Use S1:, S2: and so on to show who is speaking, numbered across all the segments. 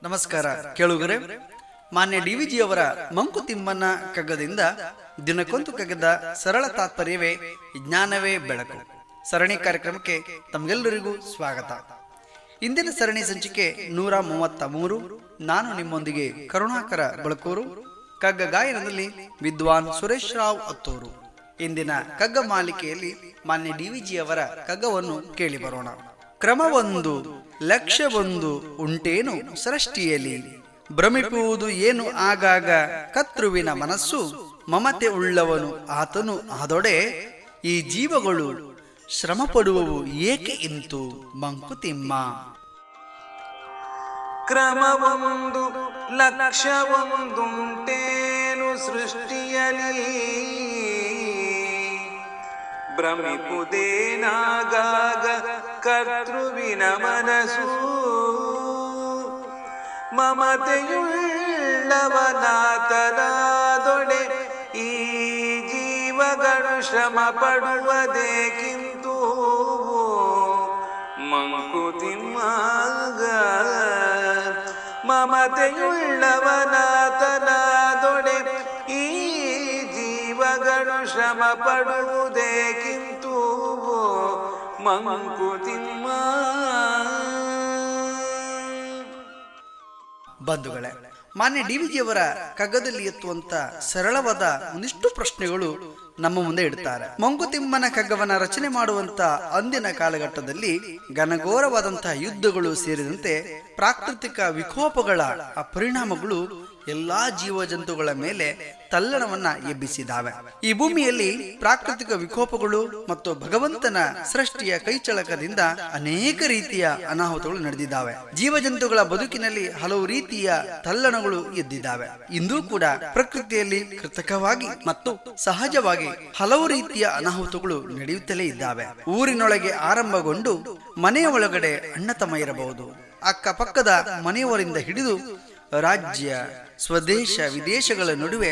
S1: ನಮಸ್ಕಾರ ಕೇಳುಗರೆ. ಮಾನ್ಯ DVG ಅವರ ಮಂಕುತಿಮ್ಮನ ಕಗ್ಗದಿಂದ ದಿನಕ್ಕೊಂದು ಕಗ್ಗದ ಸರಳ ತಾತ್ಪರ್ಯವೇ ಜ್ಞಾನವೇ ಬೆಳಕು ಸರಣಿ ಕಾರ್ಯಕ್ರಮಕ್ಕೆ ತಮಗೆಲ್ಲರಿಗೂ ಸ್ವಾಗತ. ಇಂದಿನ ಸರಣಿ ಸಂಚಿಕೆ 133. ನಾನು ನಿಮ್ಮೊಂದಿಗೆ ಕರುಣಾಕರ ಬಳಕೂರು. ಕಗ್ಗ ಗಾಯನದಲ್ಲಿ ವಿದ್ವಾನ್ ಸುರೇಶ್ ರಾವ್ ಅತ್ತೂರು. ಇಂದಿನ ಕಗ್ಗ ಮಾಲಿಕೆಯಲ್ಲಿ ಮಾನ್ಯ DVG ಅವರ ಕಗ್ಗವನ್ನು ಕೇಳಿ ಬರೋಣ. ಕ್ರಮವೊಂದು ಲಕ್ಷ್ಯವೊಂದು ಉಂಟೇನು ಸೃಷ್ಟಿಯಲ್ಲಿ, ಭ್ರಮಿಪುವುದು ಏನು ಆಗಾಗ ಕರ್ತೃವಿನ ಮನಸ್ಸು, ಮಮತೆ ಉಳ್ಳವನು ಆತನು ಆದೊಡೆ ಈ ಜೀವಗಳು ಶ್ರಮ ಪಡುವವು ಏಕೆ ಇಂತು ಮಂಕುತಿಮ್ಮ.
S2: ಕ್ರಮವೊಂದು ಲಕ್ಷ್ಯವೊಂದುಂಟೇನು ಸೃಷ್ಟಿಯಲಿ, ಭ್ರಮಿಪುದೇನಾಗಾಗ ಕರ್ತೃವಿನ ಮನಸ್ಸು, ಮಮತೆಯುಳ್ಳವನಾತನಾದೊಡೆ ಈ ಜೀವಗಳು ಶ್ರಮ ಪಡುವುದೇಕಿಂತು ಮಂಕುತಿಮ್ಮಗ. ಮಮತೆಯುಳ್ಳವನಾತನಾದೊಡೆ ಈ ಜೀವಗಳು ಶ್ರಮ ಪಡುವುದೇಕಿಂತು ಮಂಕುತಿಮ್ಮ.
S1: ಬಂಧುಗಳೇ, ಮಾನ್ಯ DVG ಅವರ ಕಗ್ಗದಲ್ಲಿ ಎತ್ತುವಂತ ಸರಳವಾದ ಒಂದಿಷ್ಟು ಪ್ರಶ್ನೆಗಳು ನಮ್ಮ ಮುಂದೆ ಇಡ್ತಾರೆ. ಮಂಕುತಿಮ್ಮನ ಕಗ್ಗವನ್ನ ರಚನೆ ಮಾಡುವಂತ ಅಂದಿನ ಕಾಲಘಟ್ಟದಲ್ಲಿ ಘನಘೋರವಾದಂತಹ ಯುದ್ಧಗಳು ಸೇರಿದಂತೆ ಪ್ರಾಕೃತಿಕ ವಿಕೋಪಗಳ ಪರಿಣಾಮಗಳು ಎಲ್ಲಾ ಜೀವ ಜಂತುಗಳ ಮೇಲೆ ತಲ್ಲಣವನ್ನ ಎಬ್ಬಿಸಿದಾವೆ. ಈ ಭೂಮಿಯಲ್ಲಿ ಪ್ರಾಕೃತಿಕ ವಿಕೋಪಗಳು ಮತ್ತು ಭಗವಂತನ ಸೃಷ್ಟಿಯ ಕೈಚಳಕದಿಂದ ಅನೇಕ ರೀತಿಯ ಅನಾಹುತಗಳು ನಡೆದಿದ್ದಾವೆ. ಜೀವ ಜಂತುಗಳ ಬದುಕಿನಲ್ಲಿ ಹಲವು ರೀತಿಯ ತಲ್ಲಣಗಳು ಎದ್ದಿದ್ದಾವೆ. ಇಂದೂ ಕೂಡ ಪ್ರಕೃತಿಯಲ್ಲಿ ಕೃತಕವಾಗಿ ಮತ್ತು ಸಹಜವಾಗಿ ಹಲವು ರೀತಿಯ ಅನಾಹುತಗಳು ನಡೆಯುತ್ತಲೇ ಇದ್ದಾವೆ. ಊರಿನೊಳಗೆ ಆರಂಭಗೊಂಡು ಮನೆಯ ಒಳಗಡೆ ಅಣ್ಣ ತಮ್ಮ ಇರಬಹುದು, ಅಕ್ಕಪಕ್ಕದ ಮನೆಯವರಿಂದ ಹಿಡಿದು ರಾಜ್ಯ ಸ್ವದೇಶ ವಿದೇಶಗಳ ನಡುವೆ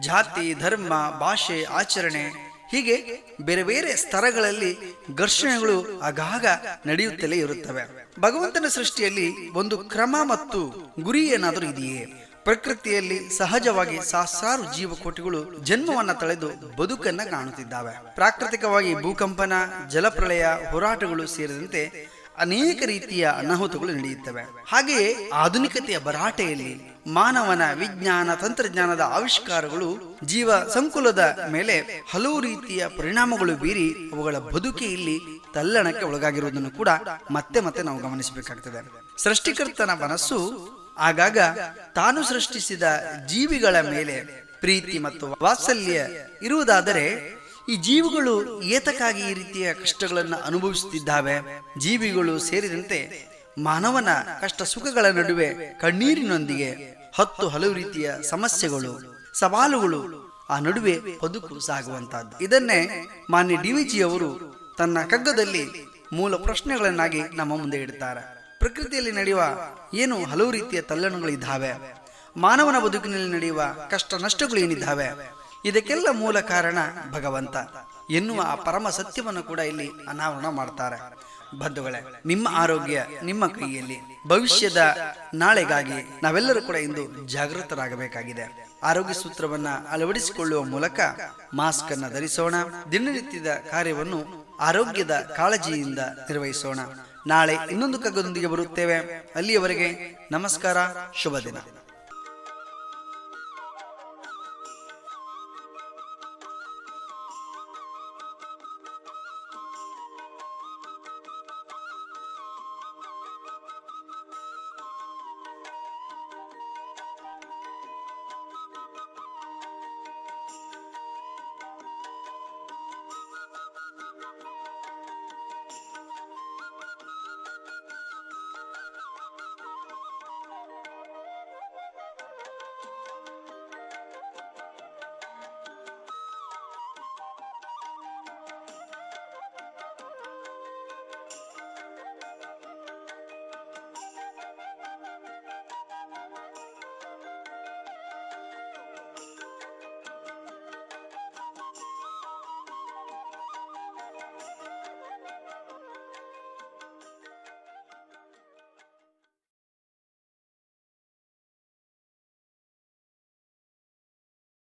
S1: ಜಾತಿ ಧರ್ಮ ಭಾಷೆ ಆಚರಣೆ ಹೀಗೆ ಬೇರೆ ಬೇರೆ ಸ್ತರಗಳಲ್ಲಿ ಘರ್ಷಣೆಗಳು ಆಗಾಗ ನಡೆಯುತ್ತಲೇ ಇರುತ್ತವೆ. ಭಗವಂತನ ಸೃಷ್ಟಿಯಲ್ಲಿ ಒಂದು ಕ್ರಮ ಮತ್ತು ಗುರಿ ಏನಾದರೂ ಇದೆಯೇ? ಪ್ರಕೃತಿಯಲ್ಲಿ ಸಹಜವಾಗಿ ಸಹಸ್ರಾರು ಜೀವಕೋಟಿಗಳು ಜನ್ಮವನ್ನ ತಳೆದು ಬದುಕನ್ನ ಕಾಣುತ್ತಿದ್ದಾವೆ. ಪ್ರಾಕೃತಿಕವಾಗಿ ಭೂಕಂಪನ, ಜಲಪ್ರಳಯ, ಹೋರಾಟಗಳು ಸೇರಿದಂತೆ ಅನೇಕ ರೀತಿಯ ಅನಾಹುತಗಳು ನಡೆಯುತ್ತವೆ. ಹಾಗೆಯೇ ಆಧುನಿಕತೆಯ ಭರಾಟೆಯಲ್ಲಿ ಮಾನವನ ವಿಜ್ಞಾನ ತಂತ್ರಜ್ಞಾನದ ಆವಿಷ್ಕಾರಗಳು ಜೀವ ಸಂಕುಲದ ಮೇಲೆ ಹಲವು ರೀತಿಯ ಪರಿಣಾಮಗಳು ಬೀರಿ ಅವುಗಳ ಬದುಕಿಯಲ್ಲಿ ತಲ್ಲಣಕ್ಕೆ ಒಳಗಾಗಿರುವುದನ್ನು ಕೂಡ ಮತ್ತೆ ಮತ್ತೆ ನಾವು ಗಮನಿಸಬೇಕಾಗ್ತದೆ. ಸೃಷ್ಟಿಕರ್ತನ ಮನಸ್ಸು ಆಗಾಗ ತಾನು ಸೃಷ್ಟಿಸಿದ ಜೀವಿಗಳ ಮೇಲೆ ಪ್ರೀತಿ ಮತ್ತು ವಾತ್ಸಲ್ಯ ಇರುವುದಾದರೆ ಈ ಜೀವಿಗಳು ಏತಕ್ಕಾಗಿ ಈ ರೀತಿಯ ಕಷ್ಟಗಳನ್ನು ಅನುಭವಿಸುತ್ತಿದ್ದಾವೆ? ಜೀವಿಗಳು ಸೇರಿದಂತೆ ಮಾನವನ ಕಷ್ಟ ಸುಖಗಳ ನಡುವೆ ಕಣ್ಣೀರಿನೊಂದಿಗೆ ಹಲವು ರೀತಿಯ ಸಮಸ್ಯೆಗಳು ಸವಾಲುಗಳು ಆ ನಡುವೆ ಬದುಕು ಸಾಗುವಂತಹದ್ದು. ಇದನ್ನೇ ಮಾನ್ಯ DVG ಅವರು ತನ್ನ ಕಗ್ಗದಲ್ಲಿ ಮೂಲ ಪ್ರಶ್ನೆಗಳನ್ನಾಗಿ ನಮ್ಮ ಮುಂದೆ ಇಡ್ತಾರೆ. ಪ್ರಕೃತಿಯಲ್ಲಿ ನಡೆಯುವ ಏನು ಹಲವು ರೀತಿಯ ತಲ್ಲಣಗಳಿದ್ದಾವೆ, ಮಾನವನ ಬದುಕಿನಲ್ಲಿ ನಡೆಯುವ ಕಷ್ಟ ನಷ್ಟಗಳು ಏನಿದ್ದಾವೆ, ಇದಕ್ಕೆಲ್ಲ ಮೂಲ ಕಾರಣ ಭಗವಂತ ಎನ್ನುವ ಆ ಪರಮ ಸತ್ಯವನ್ನು ಕೂಡ ಇಲ್ಲಿ ಅನಾವರಣ ಮಾಡ್ತಾರೆ. ಬಂಧುಗಳೇ, ನಿಮ್ಮ ಆರೋಗ್ಯ ನಿಮ್ಮ ಕೈಯಲ್ಲಿ. ಭವಿಷ್ಯದ ನಾಳೆಗಾಗಿ ನಾವೆಲ್ಲರೂ ಕೂಡ ಇಂದು ಜಾಗೃತರಾಗಬೇಕಾಗಿದೆ. ಆರೋಗ್ಯ ಸೂತ್ರವನ್ನ ಅಳವಡಿಸಿಕೊಳ್ಳುವ ಮೂಲಕ ಮಾಸ್ಕ್ ಅನ್ನು ಧರಿಸೋಣ. ದಿನನಿತ್ಯದ ಕಾರ್ಯವನ್ನು ಆರೋಗ್ಯದ ಕಾಳಜಿಯಿಂದ ನಿರ್ವಹಿಸೋಣ. ನಾಳೆ ಇನ್ನೊಂದು ಕಗ್ಗದೊಂದಿಗೆ ಬರುತ್ತೇವೆ. ಅಲ್ಲಿಯವರೆಗೆ ನಮಸ್ಕಾರ, ಶುಭ ದಿನ.